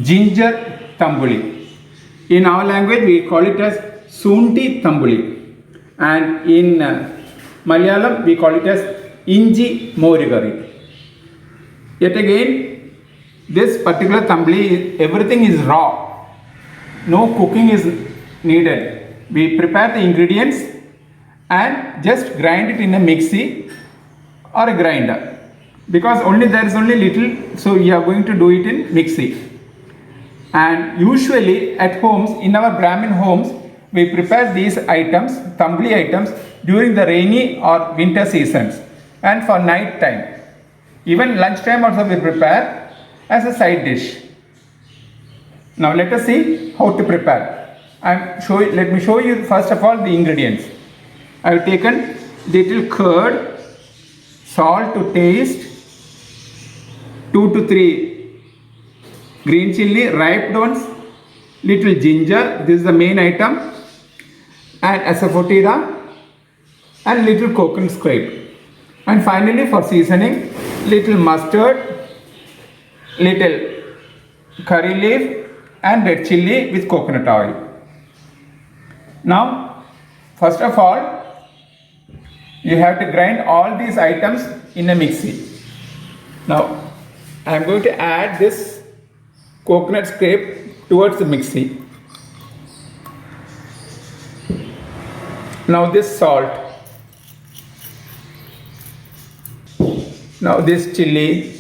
ginger tambuli. In our language we call it as Shunti Tambuli, and in Malayalam we call it as Inji Morigari. Yet again, this particular tambli, everything is raw, no cooking is needed. We prepare the ingredients and just grind it in a mixie or a grinder, because there is only little, so we are going to do it in mixie. And usually at homes, in our Brahmin homes, we prepare these items, tambli items, during the rainy or winter seasons and for night time. Even lunchtime also we prepare as a side dish. Now let us see how to prepare. Let me show you first of all the ingredients. I have taken little curd, salt to taste, 2 to 3 green chilli, ripe ones, little ginger, this is the main item, and asafoetida, and little coconut scrape. And finally for seasoning, little mustard, little curry leaf, and red chilli with coconut oil. Now, first of all, you have to grind all these items in a mixie. Now, I am going to add this coconut scrape towards the mixie. Now this salt. Now this chilli.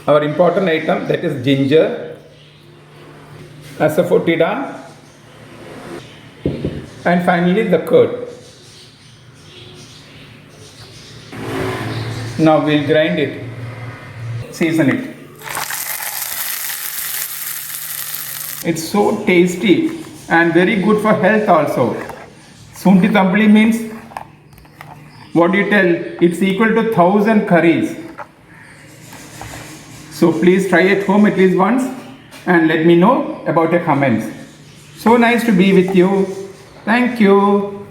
Our important item, that is ginger, asafoetida, and finally the curd. Now we'll grind it, season it. It's so tasty and very good for health also. Shunti Tambuli means, what do you tell? It's equal to 1,000 curries. So please try at home at least once and let me know about your comments. So nice to be with you. Thank you.